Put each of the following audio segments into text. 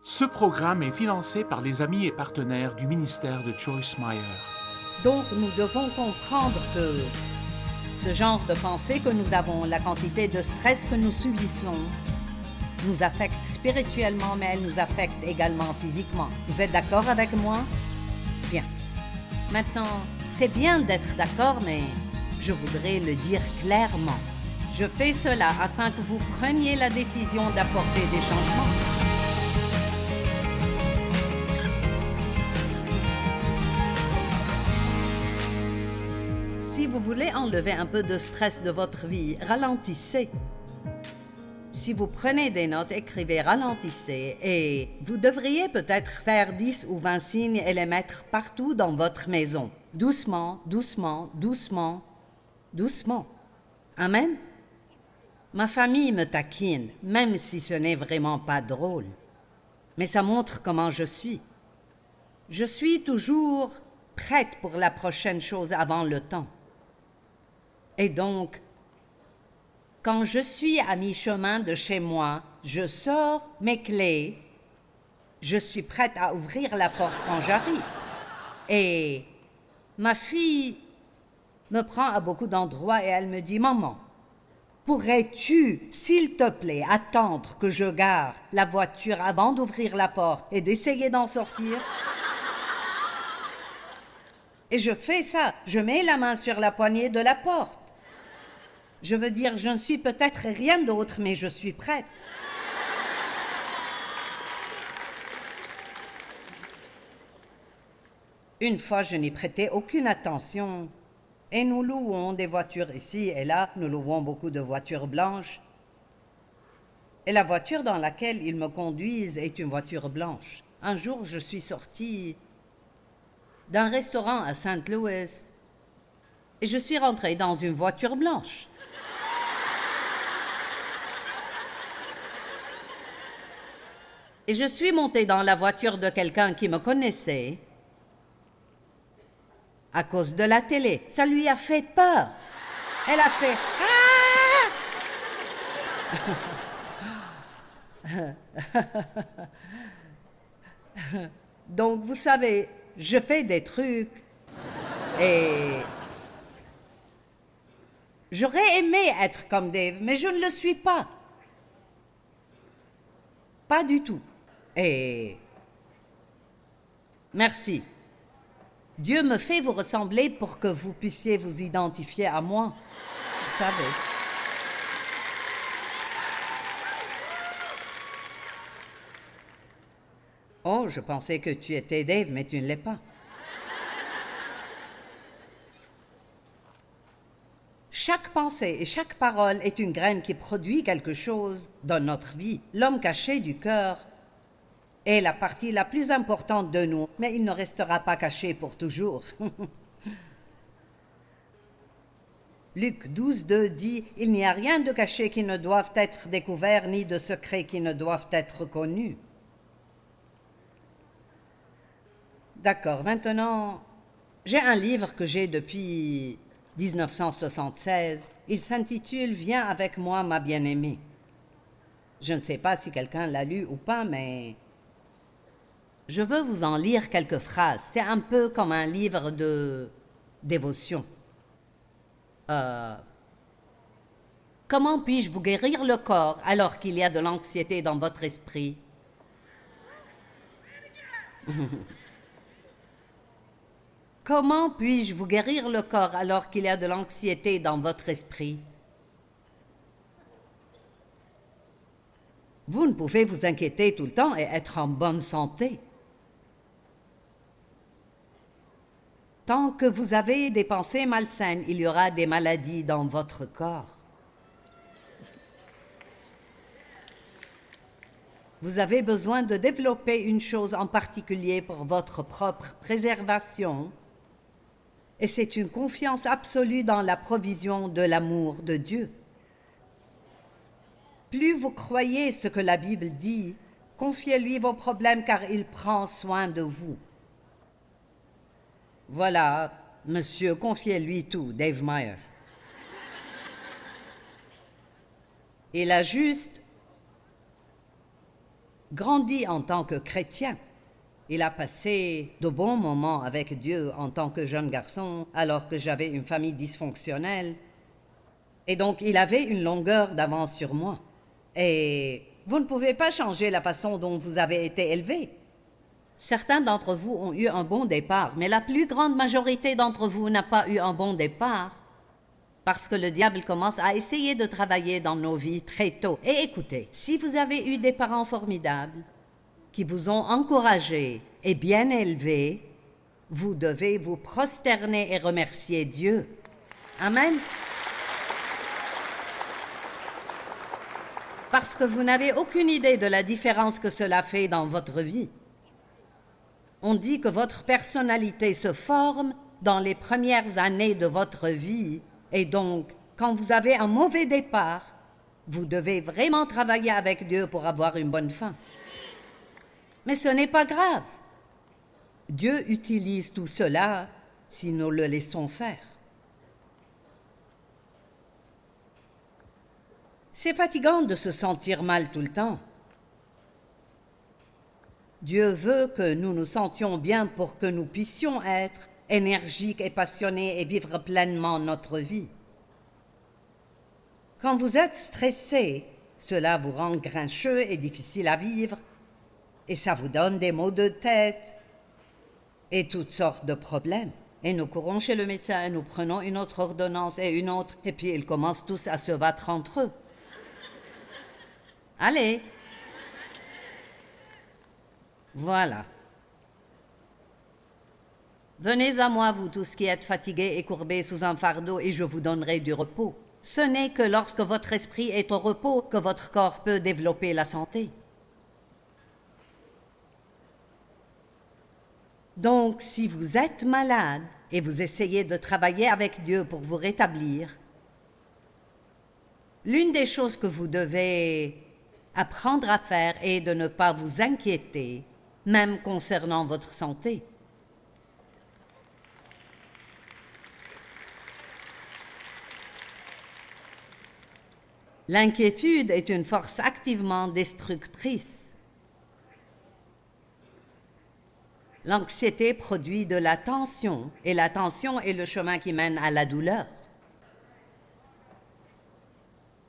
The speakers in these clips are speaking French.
Ce programme est financé par les amis et partenaires du ministère de Joyce Meyer. Donc nous devons comprendre que ce genre de pensée que nous avons, la quantité de stress que nous subissons, nous affecte spirituellement, mais elle nous affecte également physiquement. Vous êtes d'accord avec moi? Bien. Maintenant, c'est bien d'être d'accord, mais je voudrais le dire clairement. Je fais cela afin que vous preniez la décision d'apporter des changements. Si vous voulez enlever un peu de stress de votre vie, ralentissez. Si vous prenez des notes, écrivez, ralentissez et vous devriez peut-être faire 10 ou 20 signes et les mettre partout dans votre maison. Doucement, doucement, doucement, doucement. Amen? Ma famille me taquine, même si ce n'est vraiment pas drôle. Mais ça montre comment je suis. Je suis toujours prête pour la prochaine chose avant le temps. Et donc, quand je suis à mi-chemin de chez moi, je sors mes clés, je suis prête à ouvrir la porte quand j'arrive. Et ma fille me prend à beaucoup d'endroits et elle me dit « Maman, pourrais-tu, s'il te plaît, attendre que je gare la voiture avant d'ouvrir la porte et d'essayer d'en sortir ?» Et je fais ça, je mets la main sur la poignée de la porte. Je veux dire, je ne suis peut-être rien d'autre, mais je suis prête. Une fois, je n'y prêtais aucune attention. Et nous louons des voitures ici et là, nous louons beaucoup de voitures blanches. Et la voiture dans laquelle ils me conduisent est une voiture blanche. Un jour, je suis sortie d'un restaurant à St. Louis et je suis rentrée dans une voiture blanche. Et je suis montée dans la voiture de quelqu'un qui me connaissait à cause de la télé. Ça lui a fait peur. Elle a fait « Ah !» Donc, vous savez, je fais des trucs et j'aurais aimé être comme Dave, mais je ne le suis pas. Pas du tout. Et merci. Dieu me fait vous ressembler pour que vous puissiez vous identifier à moi. Vous savez. Oh, je pensais que tu étais Dave, mais tu ne l'es pas. Chaque pensée et chaque parole est une graine qui produit quelque chose dans notre vie. L'homme caché du cœur est la partie la plus importante de nous, mais il ne restera pas caché pour toujours. Luc 12, 2 dit « Il n'y a rien de caché qui ne doive être découvert, ni de secret qui ne doivent être connus. » D'accord, maintenant, j'ai un livre que j'ai depuis 1976. Il s'intitule « Viens avec moi, ma bien-aimée ». Je ne sais pas si quelqu'un l'a lu ou pas, mais je veux vous en lire quelques phrases. C'est un peu comme un livre de dévotion. Comment puis-je vous guérir le corps alors qu'il y a de l'anxiété dans votre esprit? Comment puis-je vous guérir le corps alors qu'il y a de l'anxiété dans votre esprit? Vous ne pouvez vous inquiéter tout le temps et être en bonne santé. Tant que vous avez des pensées malsaines, il y aura des maladies dans votre corps. Vous avez besoin de développer une chose en particulier pour votre propre préservation, et c'est une confiance absolue dans la provision de l'amour de Dieu. Plus vous croyez ce que la Bible dit, confiez-lui vos problèmes car il prend soin de vous. Voilà, monsieur, confiez-lui tout, Dave Meyer. Il a juste grandi en tant que chrétien. Il a passé de bons moments avec Dieu en tant que jeune garçon, alors que j'avais une famille dysfonctionnelle. Et donc, il avait une longueur d'avance sur moi. Et vous ne pouvez pas changer la façon dont vous avez été élevé. Certains d'entre vous ont eu un bon départ, mais la plus grande majorité d'entre vous n'a pas eu un bon départ. Parce que le diable commence à essayer de travailler dans nos vies très tôt. Et écoutez, si vous avez eu des parents formidables, qui vous ont encouragé et bien élevé, vous devez vous prosterner et remercier Dieu. Amen. Parce que vous n'avez aucune idée de la différence que cela fait dans votre vie. On dit que votre personnalité se forme dans les premières années de votre vie, et donc, quand vous avez un mauvais départ, vous devez vraiment travailler avec Dieu pour avoir une bonne fin. Mais ce n'est pas grave. Dieu utilise tout cela si nous le laissons faire. C'est fatigant de se sentir mal tout le temps. Dieu veut que nous nous sentions bien pour que nous puissions être énergiques et passionnés et vivre pleinement notre vie. Quand vous êtes stressé, cela vous rend grincheux et difficile à vivre, et ça vous donne des maux de tête et toutes sortes de problèmes. Et nous courons chez le médecin et nous prenons une autre ordonnance et une autre, et puis ils commencent tous à se battre entre eux. Allez. Voilà. Venez à moi, vous tous qui êtes fatigués et courbés sous un fardeau, et je vous donnerai du repos. Ce n'est que lorsque votre esprit est au repos que votre corps peut développer la santé. Donc, si vous êtes malade et vous essayez de travailler avec Dieu pour vous rétablir, l'une des choses que vous devez apprendre à faire est de ne pas vous inquiéter, même concernant votre santé. L'inquiétude est une force activement destructrice. L'anxiété produit de la tension, et la tension est le chemin qui mène à la douleur.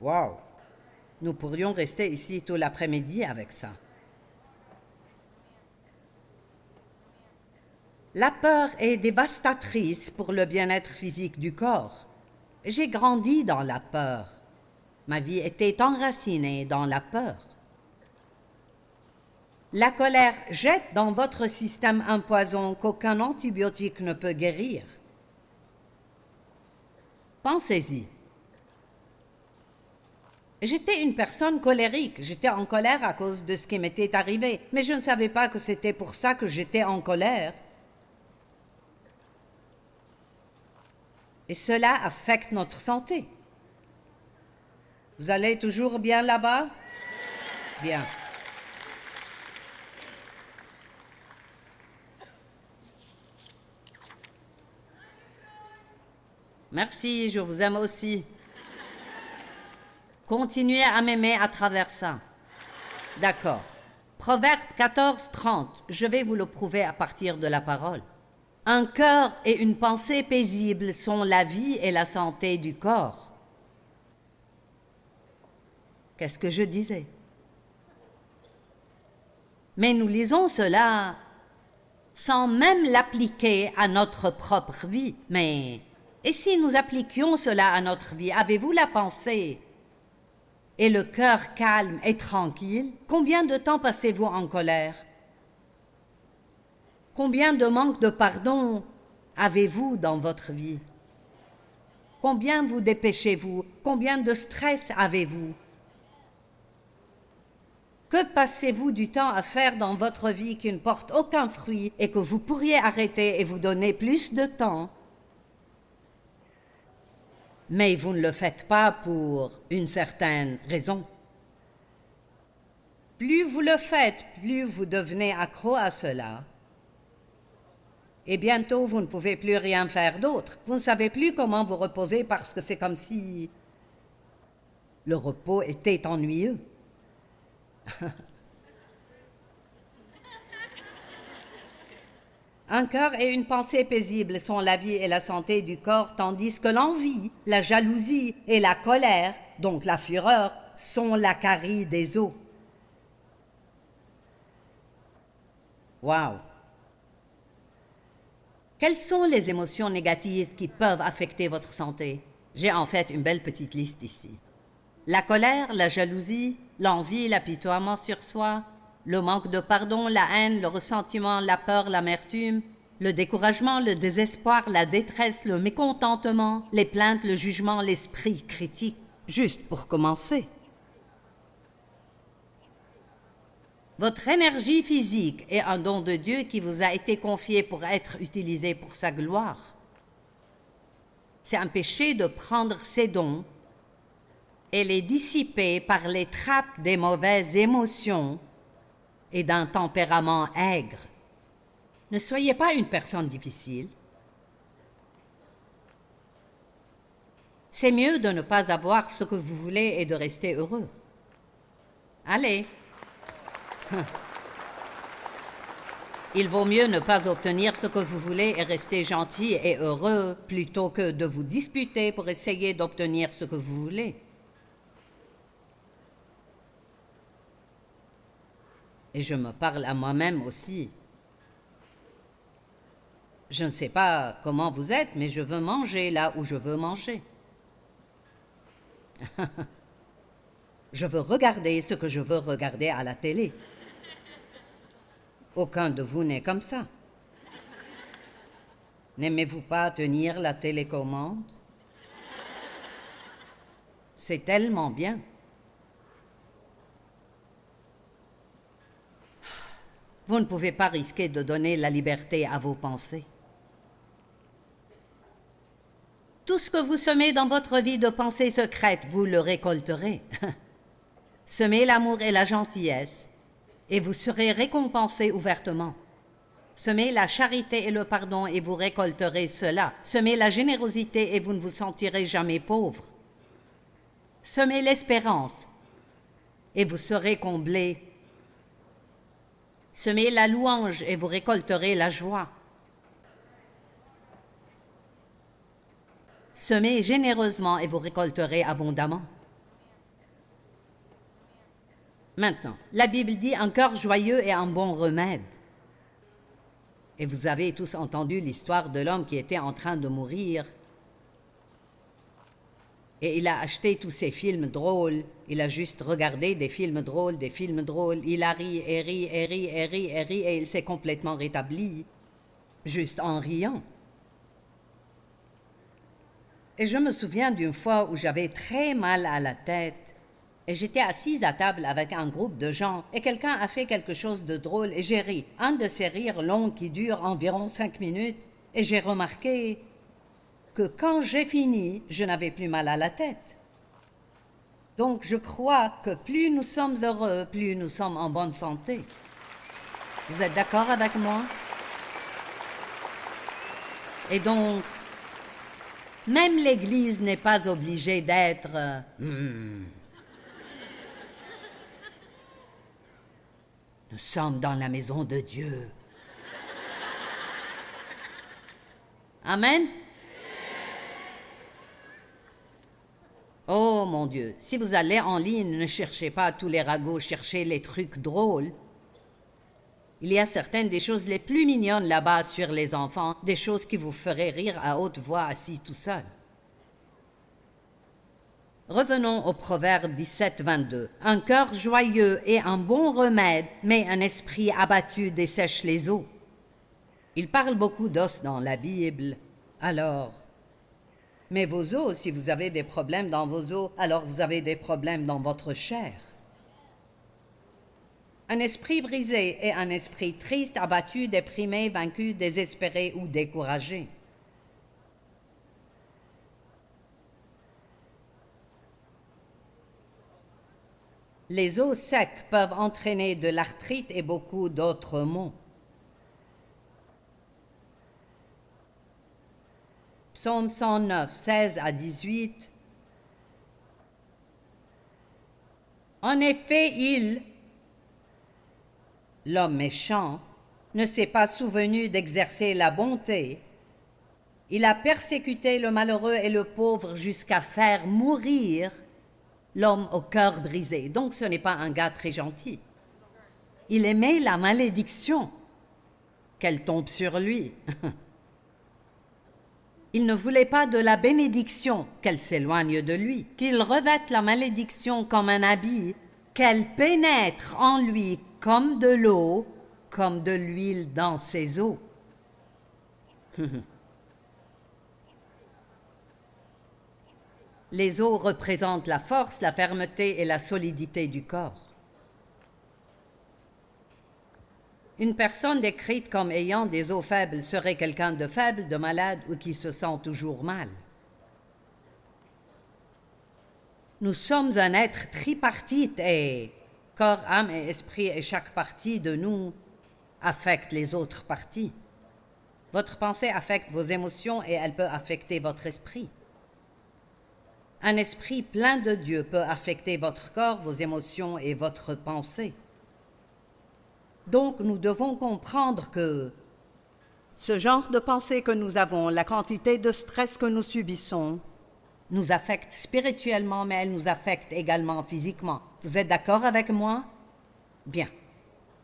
Wow! Nous pourrions rester ici tout l'après-midi avec ça. La peur est dévastatrice pour le bien-être physique du corps. J'ai grandi dans la peur. Ma vie était enracinée dans la peur. La colère jette dans votre système un poison qu'aucun antibiotique ne peut guérir. Pensez-y. J'étais une personne colérique. J'étais en colère à cause de ce qui m'était arrivé. Mais je ne savais pas que c'était pour ça que j'étais en colère. Et cela affecte notre santé. Vous allez toujours bien là-bas? Bien. Merci, je vous aime aussi. Continuez à m'aimer à travers ça. D'accord. Proverbe 14:30, je vais vous le prouver à partir de la parole. Un cœur et une pensée paisibles sont la vie et la santé du corps. Qu'est-ce que je disais? Mais nous lisons cela sans même l'appliquer à notre propre vie. Mais, et si nous appliquions cela à notre vie, avez-vous la pensée et le cœur calme et tranquille? Combien de temps passez-vous en colère? Combien de manque de pardon avez-vous dans votre vie? Combien vous dépêchez-vous? Combien de stress avez-vous? Que passez-vous du temps à faire dans votre vie qui ne porte aucun fruit et que vous pourriez arrêter et vous donner plus de temps? Mais vous ne le faites pas pour une certaine raison. Plus vous le faites, plus vous devenez accro à cela. Et bientôt, vous ne pouvez plus rien faire d'autre. Vous ne savez plus comment vous reposer parce que c'est comme si le repos était ennuyeux. Un cœur et une pensée paisibles sont la vie et la santé du corps, tandis que l'envie, la jalousie et la colère, donc la fureur, sont la carie des os. Wow! Quelles sont les émotions négatives qui peuvent affecter votre santé? J'ai en fait une belle petite liste ici. La colère, la jalousie, l'envie, l'apitoiement sur soi, le manque de pardon, la haine, le ressentiment, la peur, l'amertume, le découragement, le désespoir, la détresse, le mécontentement, les plaintes, le jugement, l'esprit critique. Juste pour commencer. Votre énergie physique est un don de Dieu qui vous a été confié pour être utilisé pour sa gloire. C'est un péché de prendre ces dons et les dissiper par les trappes des mauvaises émotions et d'un tempérament aigre. Ne soyez pas une personne difficile. C'est mieux de ne pas avoir ce que vous voulez et de rester heureux. Allez. Il vaut mieux ne pas obtenir ce que vous voulez et rester gentil et heureux plutôt que de vous disputer pour essayer d'obtenir ce que vous voulez. Et je me parle à moi-même aussi. Je ne sais pas comment vous êtes, mais je veux manger là où je veux manger. Je veux regarder ce que je veux regarder à la télé. Aucun de vous n'est comme ça. N'aimez-vous pas tenir la télécommande? C'est tellement bien. Vous ne pouvez pas risquer de donner la liberté à vos pensées. Tout ce que vous semez dans votre vie de pensées secrètes, vous le récolterez. Semez l'amour et la gentillesse, et vous serez récompensé ouvertement. Semez la charité et le pardon, et vous récolterez cela. Semez la générosité, et vous ne vous sentirez jamais pauvre. Semez l'espérance, et vous serez comblé. Semez la louange, et vous récolterez la joie. Semez généreusement, et vous récolterez abondamment. Maintenant, la Bible dit « un cœur joyeux est un bon remède ». Et vous avez tous entendu l'histoire de l'homme qui était en train de mourir. Et il a acheté tous ces films drôles. Il a juste regardé des films drôles, des films drôles. Il a ri et ri et ri et ri et ri et il s'est complètement rétabli, juste en riant. Et je me souviens d'une fois où j'avais très mal à la tête. Et j'étais assise à table avec un groupe de gens et quelqu'un a fait quelque chose de drôle et j'ai ri. Un de ces rires longs qui durent environ 5 minutes et j'ai remarqué que quand j'ai fini, je n'avais plus mal à la tête. Donc je crois que plus nous sommes heureux, plus nous sommes en bonne santé. Vous êtes d'accord avec moi? Et donc, même l'Église n'est pas obligée d'être... Nous sommes dans la maison de Dieu. Amen. Oh mon Dieu, si vous allez en ligne, ne cherchez pas tous les ragots, cherchez les trucs drôles. Il y a certaines des choses les plus mignonnes là-bas sur les enfants, des choses qui vous feraient rire à haute voix assis tout seul. Revenons au proverbe 17, 22. Un cœur joyeux est un bon remède, mais un esprit abattu dessèche les os. Il parle beaucoup d'os dans la Bible. Alors, mais vos os, si vous avez des problèmes dans vos os, alors vous avez des problèmes dans votre chair. Un esprit brisé est un esprit triste, abattu, déprimé, vaincu, désespéré ou découragé. Les os secs peuvent entraîner de l'arthrite et beaucoup d'autres maux. Psaume 109, 16 à 18. En effet, l'homme méchant, ne s'est pas souvenu d'exercer la bonté. Il a persécuté le malheureux et le pauvre jusqu'à faire mourir l'homme au cœur brisé. Donc ce n'est pas un gars très gentil. Il aimait la malédiction, qu'elle tombe sur lui. Il ne voulait pas de la bénédiction, qu'elle s'éloigne de lui, qu'il revête la malédiction comme un habit, qu'elle pénètre en lui comme de l'eau, comme de l'huile dans ses os. Les os représentent la force, la fermeté et la solidité du corps. Une personne décrite comme ayant des os faibles serait quelqu'un de faible, de malade ou qui se sent toujours mal. Nous sommes un être tripartite et corps, âme et esprit, et chaque partie de nous affecte les autres parties. Votre pensée affecte vos émotions et elle peut affecter votre esprit. Un esprit plein de Dieu peut affecter votre corps, vos émotions et votre pensée. Donc nous devons comprendre que ce genre de pensée que nous avons, la quantité de stress que nous subissons, nous affecte spirituellement, mais elle nous affecte également physiquement. Vous êtes d'accord avec moi? Bien.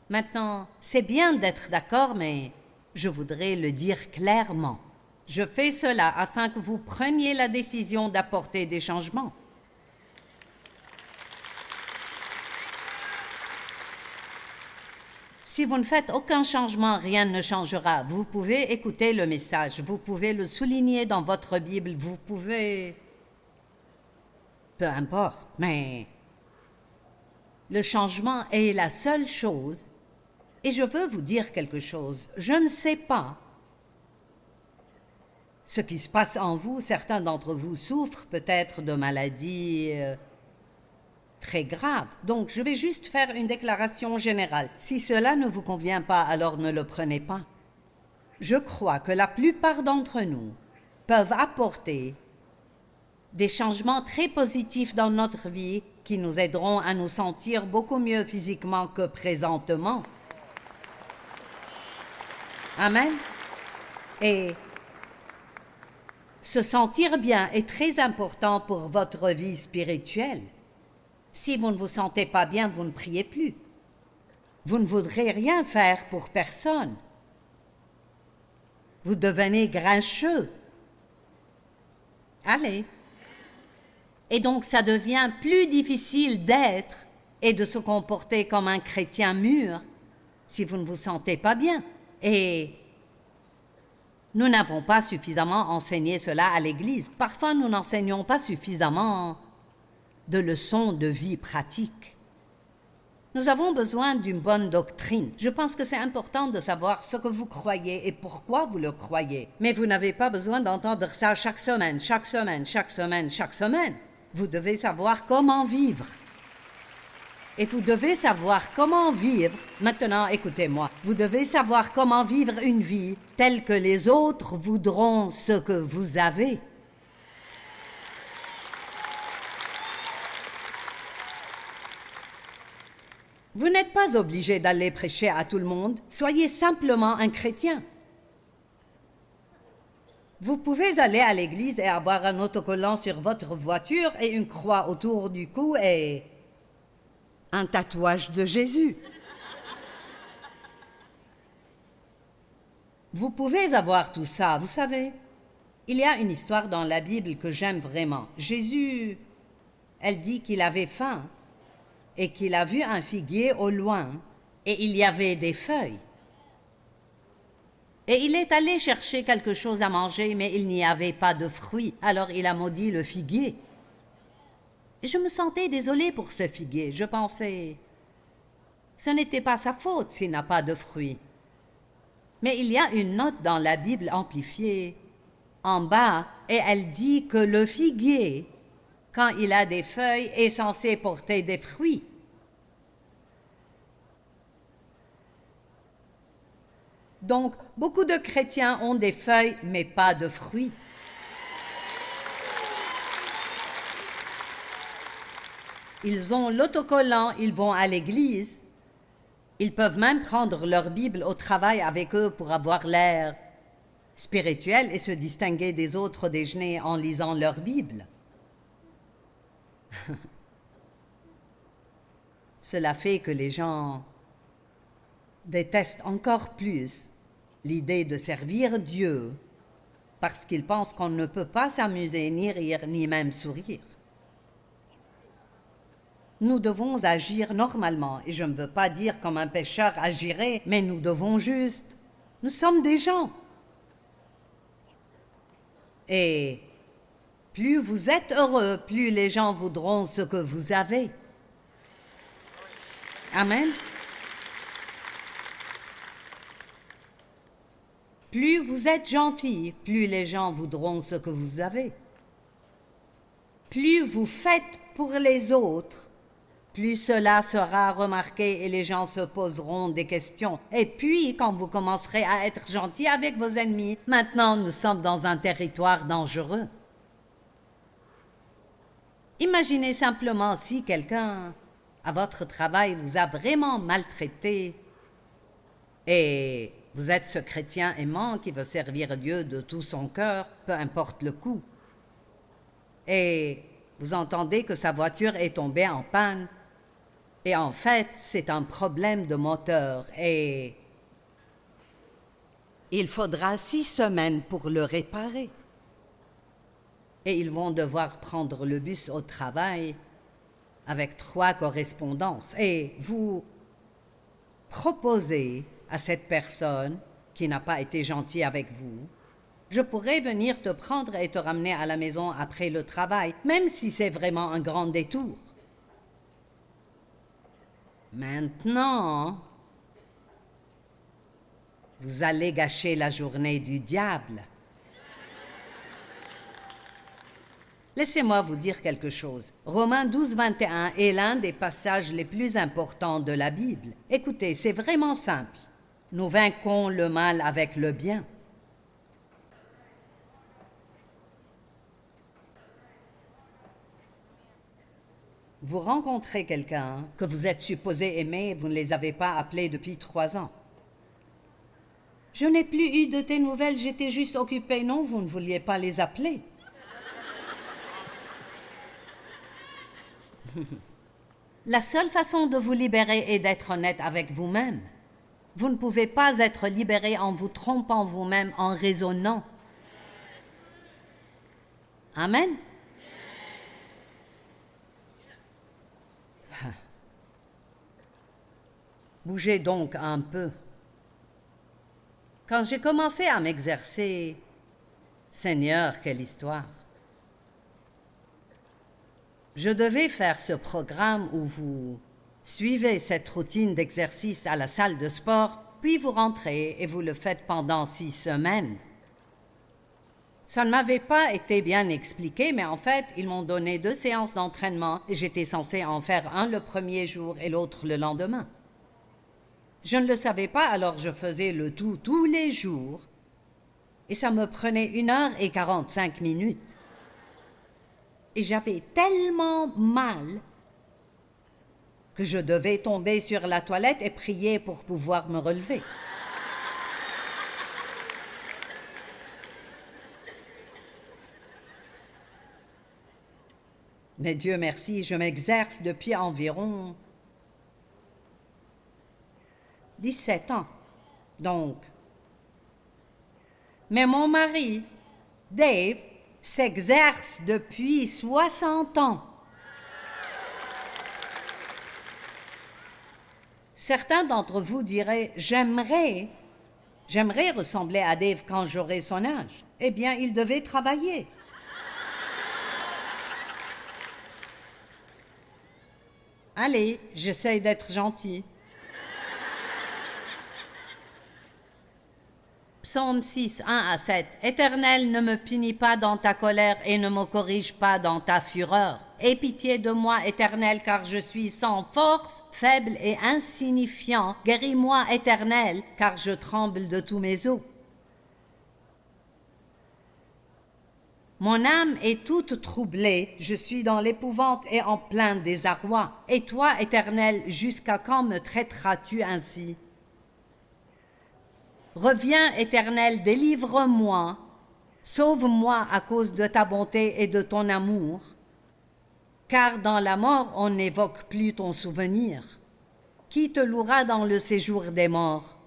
Maintenant, c'est bien d'être d'accord, mais je voudrais le dire clairement. Je fais cela afin que vous preniez la décision d'apporter des changements. Si vous ne faites aucun changement, rien ne changera. Vous pouvez écouter le message, vous pouvez le souligner dans votre Bible, vous pouvez... Peu importe, mais le changement est la seule chose. Et je veux vous dire quelque chose. Je ne sais pas ce qui se passe en vous. Certains d'entre vous souffrent peut-être de maladies très graves. Donc, je vais juste faire une déclaration générale. Si cela ne vous convient pas, alors ne le prenez pas. Je crois que la plupart d'entre nous peuvent apporter des changements très positifs dans notre vie qui nous aideront à nous sentir beaucoup mieux physiquement que présentement. Amen. Et se sentir bien est très important pour votre vie spirituelle. Si vous ne vous sentez pas bien, vous ne priez plus. Vous ne voudrez rien faire pour personne. Vous devenez grincheux. Allez. Et donc, ça devient plus difficile d'être et de se comporter comme un chrétien mûr si vous ne vous sentez pas bien. Et nous n'avons pas suffisamment enseigné cela à l'Église. Parfois, nous n'enseignons pas suffisamment de leçons de vie pratiques. Nous avons besoin d'une bonne doctrine. Je pense que c'est important de savoir ce que vous croyez et pourquoi vous le croyez. Mais vous n'avez pas besoin d'entendre ça chaque semaine, chaque semaine, chaque semaine, chaque semaine. Vous devez savoir comment vivre. Et vous devez savoir comment vivre. Maintenant, écoutez-moi. Vous devez savoir comment vivre une vie telle que les autres voudront ce que vous avez. Vous n'êtes pas obligé d'aller prêcher à tout le monde. Soyez simplement un chrétien. Vous pouvez aller à l'église et avoir un autocollant sur votre voiture et une croix autour du cou et un tatouage de Jésus. Vous pouvez avoir tout ça, vous savez. Il y a une histoire dans la Bible que j'aime vraiment. Jésus, elle dit qu'il avait faim et qu'il a vu un figuier au loin et il y avait des feuilles. Et il est allé chercher quelque chose à manger, mais il n'y avait pas de fruits. Alors il a maudit le figuier. Et je me sentais désolée pour ce figuier. Je pensais, ce n'était pas sa faute s'il n'a pas de fruits. Mais il y a une note dans la Bible amplifiée en bas, et elle dit que le figuier, quand il a des feuilles, est censé porter des fruits. Donc, beaucoup de chrétiens ont des feuilles, mais pas de fruits. Ils ont l'autocollant, ils vont à l'église, Ils peuvent même prendre leur Bible au travail avec eux pour avoir l'air spirituel et se distinguer des autres déjeuners en lisant leur Bible. Cela fait que les gens détestent encore plus l'idée de servir Dieu parce qu'ils pensent qu'on ne peut pas s'amuser, ni rire, ni même sourire. Nous devons agir normalement, et je ne veux pas dire comme un pécheur agirait, mais nous devons juste. Nous sommes des gens. Et plus vous êtes heureux, plus les gens voudront ce que vous avez. Amen. Plus vous êtes gentil, plus les gens voudront ce que vous avez. Plus vous faites pour les autres, plus cela sera remarqué et les gens se poseront des questions. Et puis, quand vous commencerez à être gentil avec vos ennemis, maintenant nous sommes dans un territoire dangereux. Imaginez simplement si quelqu'un, à votre travail, vous a vraiment maltraité et vous êtes ce chrétien aimant qui veut servir Dieu de tout son cœur, peu importe le coût. Et vous entendez que sa voiture est tombée en panne. Et en fait, c'est un problème de moteur et il faudra 6 semaines pour le réparer. Et ils vont devoir prendre le bus au travail avec 3 correspondances. Et vous proposez à cette personne qui n'a pas été gentille avec vous, je pourrais venir te prendre et te ramener à la maison après le travail, même si c'est vraiment un grand détour. Maintenant, vous allez gâcher la journée du diable. Laissez-moi vous dire quelque chose. Romains 12, 21 est l'un des passages les plus importants de la Bible. Écoutez, c'est vraiment simple. Nous vaincrons le mal avec le bien. Vous rencontrez quelqu'un que vous êtes supposé aimer et vous ne les avez pas appelés depuis 3 ans. Je n'ai plus eu de tes nouvelles, j'étais juste occupée. Non, vous ne vouliez pas les appeler. La seule façon de vous libérer est d'être honnête avec vous-même. Vous ne pouvez pas être libéré en vous trompant vous-même, en raisonnant. Amen. Bougez donc un peu. Quand j'ai commencé à m'exercer, Seigneur, quelle histoire! Je devais faire ce programme où vous suivez cette routine d'exercice à la salle de sport, puis vous rentrez et vous le faites pendant 6 semaines. Ça ne m'avait pas été bien expliqué, mais en fait, ils m'ont donné 2 séances d'entraînement et j'étais censée en faire un le premier jour et l'autre le lendemain. Je ne le savais pas, alors je faisais le tout tous les jours et ça me prenait 1h45. Et j'avais tellement mal que je devais tomber sur la toilette et prier pour pouvoir me relever. Mais Dieu merci, je m'exerce depuis environ 17 ans. Donc, mais mon mari, Dave, s'exerce depuis 60 ans. Certains d'entre vous diraient « J'aimerais ressembler à Dave quand j'aurai son âge. » Eh bien, il devait travailler. Allez, j'essaie d'être gentil. Psaume 6, 1 à 7. Éternel, ne me punis pas dans ta colère et ne me corrige pas dans ta fureur. Aie pitié de moi, Éternel, car je suis sans force, faible et insignifiant. Guéris-moi, Éternel, car je tremble de tous mes os. Mon âme est toute troublée, je suis dans l'épouvante et en plein désarroi. Et toi, Éternel, jusqu'à quand me traiteras-tu ainsi? Reviens, Éternel, délivre-moi. Sauve-moi à cause de ta bonté et de ton amour. Car dans la mort, on n'évoque plus ton souvenir. Qui te louera dans le séjour des morts?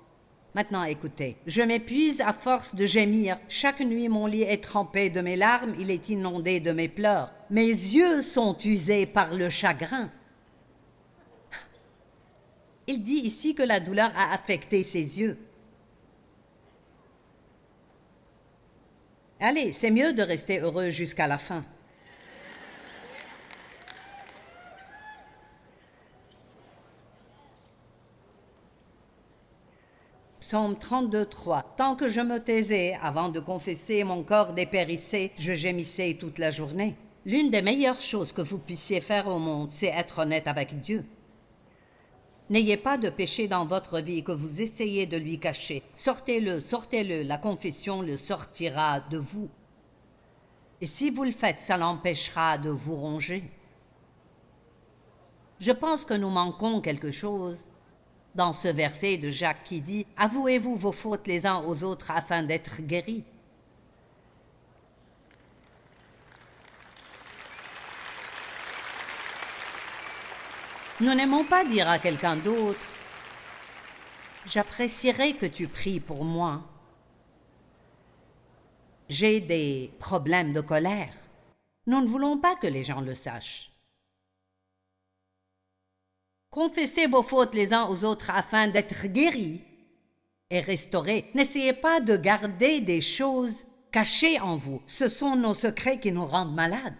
Maintenant, écoutez, je m'épuise à force de gémir. Chaque nuit, mon lit est trempé de mes larmes, il est inondé de mes pleurs. Mes yeux sont usés par le chagrin. Il dit ici que la douleur a affecté ses yeux. Allez, c'est mieux de rester heureux jusqu'à la fin. Psaume 32, 3. Tant que je me taisais, avant de confesser, mon corps dépérissait, je gémissais toute la journée. L'une des meilleures choses que vous puissiez faire au monde, c'est être honnête avec Dieu. N'ayez pas de péché dans votre vie que vous essayez de lui cacher. Sortez-le, sortez-le, la confession le sortira de vous. Et si vous le faites, ça l'empêchera de vous ronger. Je pense que nous manquons quelque chose dans ce verset de Jacques qui dit « Avouez-vous vos fautes les uns aux autres afin d'être guéris ». Nous n'aimons pas dire à quelqu'un d'autre « J'apprécierais que tu pries pour moi. J'ai des problèmes de colère. » Nous ne voulons pas que les gens le sachent. Confessez vos fautes les uns aux autres afin d'être guéris et restaurés. N'essayez pas de garder des choses cachées en vous. Ce sont nos secrets qui nous rendent malades.